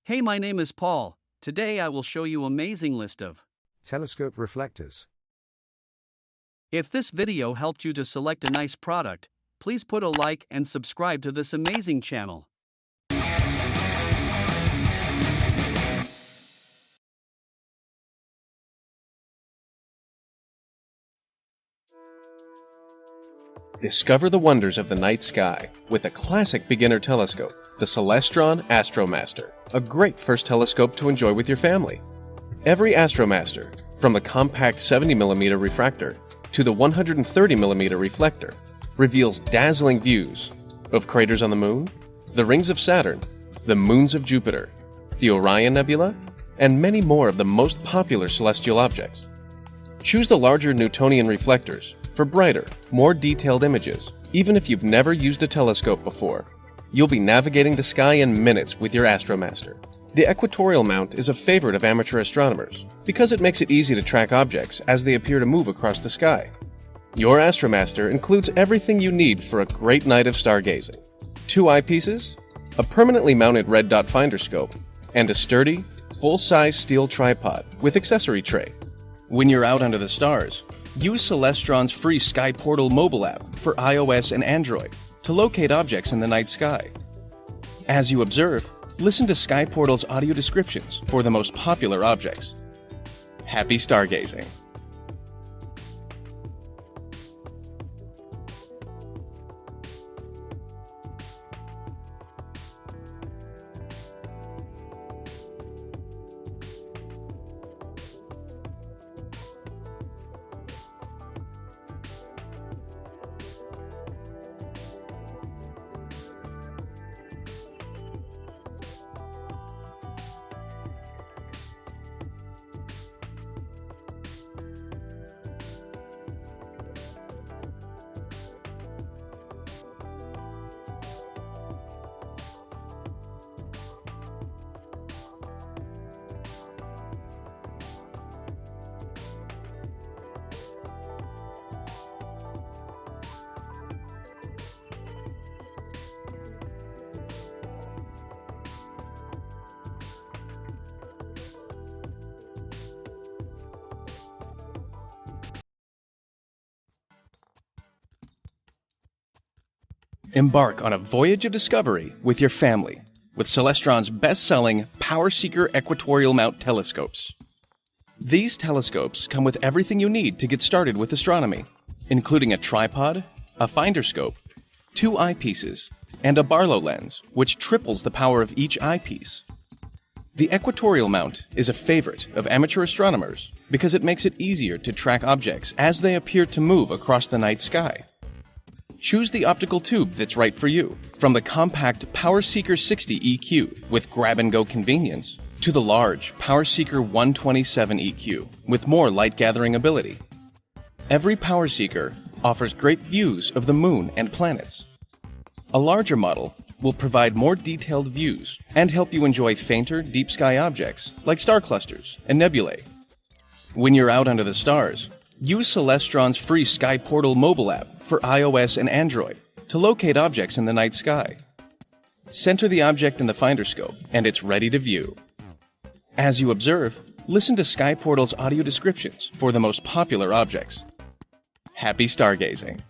Hey, my name is Paul. Today I will show you amazing list of. Telescope reflectors. If this video helped you to select a nice product, please put a like and subscribe to this amazing channel. Discover the wonders of the night sky with a classic beginner telescope, the Celestron AstroMaster, a great first telescope to enjoy with your family. Every AstroMaster, from the compact 70mm refractor to the 130mm reflector, reveals dazzling views of craters on the Moon, the rings of Saturn, the moons of Jupiter, the Orion Nebula, and many more of the most popular celestial objects. Choose the larger Newtonian reflectors for brighter, more detailed images. Even if you've never used a telescope before, you'll be navigating the sky in minutes with your AstroMaster. The Equatorial mount is a favorite of amateur astronomers because it makes it easy to track objects as they appear to move across the sky. Your AstroMaster includes everything you need for a great night of stargazing: 2 eyepieces, a permanently mounted red dot finder scope, and a sturdy, full-size steel tripod with accessory tray. When you're out under the stars, use Celestron's free Sky Portal mobile app for iOS and Android to locate objects in the night sky. As you observe, listen to Sky Portal's audio descriptions for the most popular objects. Happy stargazing! Embark on a voyage of discovery with your family with Celestron's best-selling PowerSeeker Equatorial mount telescopes. These telescopes come with everything you need to get started with astronomy, including a tripod, a finder scope, 2 eyepieces, and a Barlow lens, which triples the power of each eyepiece. The Equatorial mount is a favorite of amateur astronomers because it makes it easier to track objects as they appear to move across the night sky. Choose the optical tube that's right for you, from the compact PowerSeeker 60 EQ with grab-and-go convenience to the large PowerSeeker 127 EQ with more light-gathering ability. Every PowerSeeker offers great views of the Moon and planets. A larger model will provide more detailed views and help you enjoy fainter, deep-sky objects like star clusters and nebulae. When you're out under the stars, use Celestron's free Sky Portal mobile app for iOS and Android to locate objects in the night sky. Center the object in the finder scope, and it's ready to view. As you observe, listen to Sky Portal's audio descriptions for the most popular objects. Happy stargazing!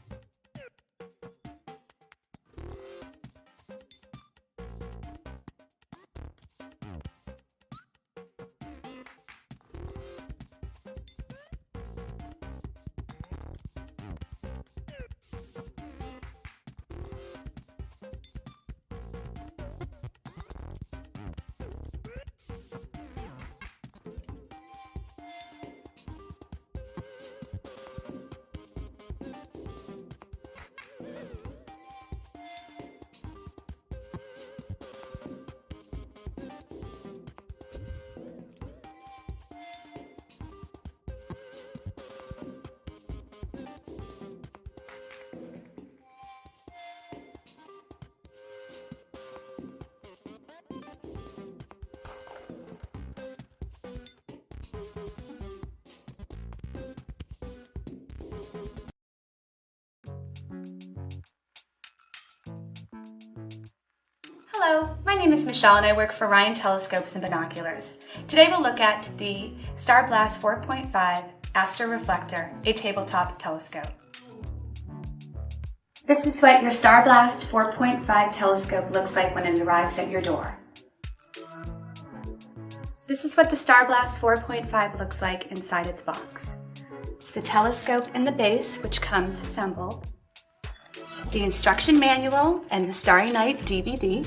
Hello, my name is Michelle and I work for Orion Telescopes and Binoculars. Today we'll look at the StarBlast 4.5 Astro Reflector, a tabletop telescope. This is what your StarBlast 4.5 telescope looks like when it arrives at your door. This is what the StarBlast 4.5 looks like inside its box. It's the telescope and the base, which comes assembled, the instruction manual and the Starry Night DVD,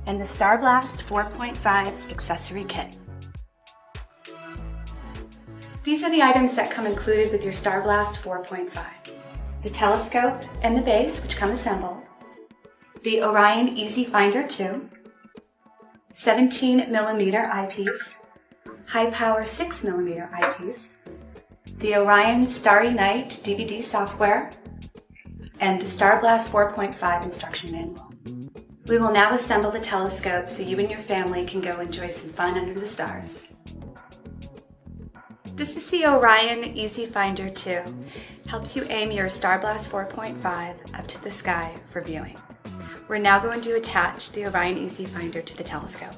and the StarBlast 4.5 accessory kit. These are the items that come included with your StarBlast 4.5. The telescope and the base, which come assembled, the Orion Easy Finder 2, 17mm eyepiece, high power 6mm eyepiece, the Orion Starry Night DVD software, and the StarBlast 4.5 instruction manual. We will now assemble the telescope so you and your family can go enjoy some fun under the stars. This is the Orion Easy Finder 2. Helps you aim your StarBlast 4.5 up to the sky for viewing. We're now going to attach the Orion Easy Finder to the telescope.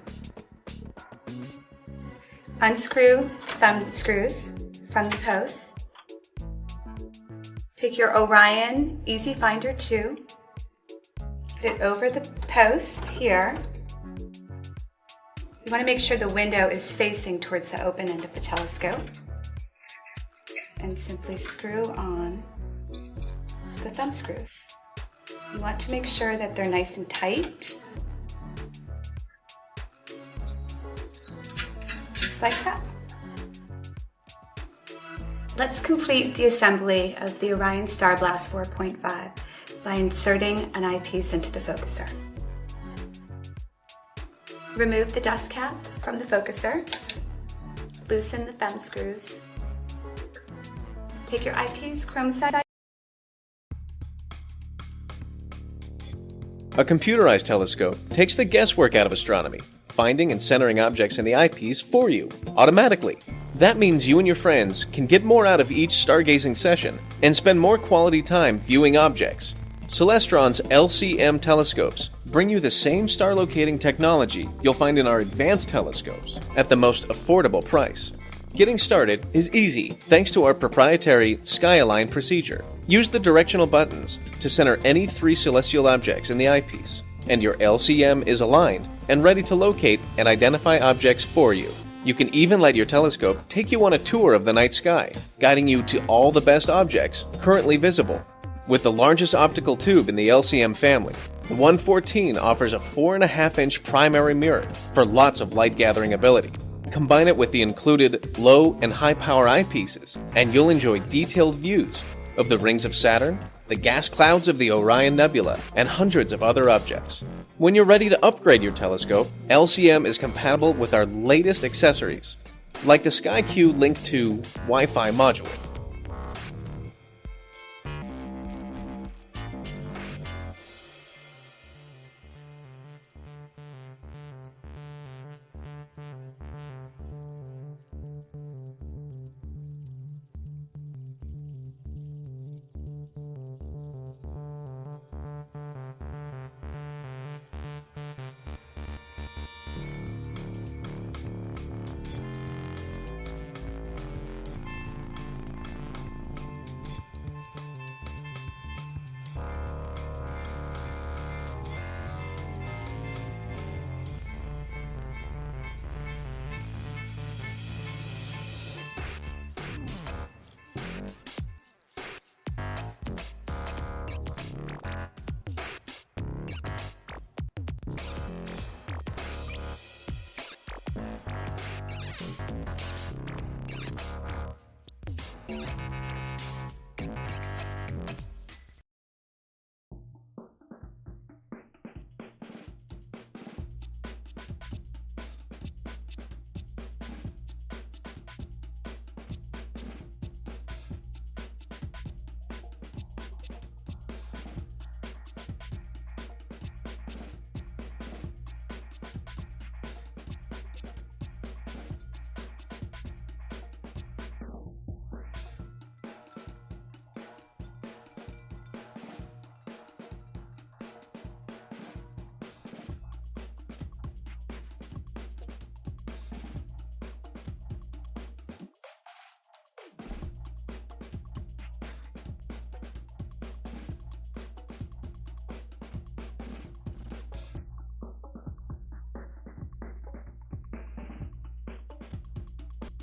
Unscrew thumb screws from the posts. Take your Orion Easy Finder 2, put it over the post here. You want to make sure the window is facing towards the open end of the telescope. And simply screw on the thumb screws. You want to make sure that they're nice and tight. Just like that. Let's complete the assembly of the Orion StarBlast 4.5 by inserting an eyepiece into the focuser. Remove the dust cap from the focuser. Loosen the thumb screws. Take your eyepiece, chrome side. A computerized telescope takes the guesswork out of astronomy, finding and centering objects in the eyepiece for you, automatically. That means you and your friends can get more out of each stargazing session and spend more quality time viewing objects. Celestron's LCM telescopes bring you the same star locating technology you'll find in our advanced telescopes at the most affordable price. Getting started is easy thanks to our proprietary SkyAlign procedure. Use the directional buttons to center any 3 celestial objects in the eyepiece, and your LCM is aligned and ready to locate and identify objects for you. You can even let your telescope take you on a tour of the night sky, guiding you to all the best objects currently visible. With the largest optical tube in the LCM family, the 114 offers a 4.5-inch primary mirror for lots of light gathering ability. Combine it with the included low and high power eyepieces, and you'll enjoy detailed views of the rings of Saturn, the gas clouds of the Orion Nebula, and hundreds of other objects. When you're ready to upgrade your telescope, LCM is compatible with our latest accessories, like the SkyQ Link 2 Wi-Fi module.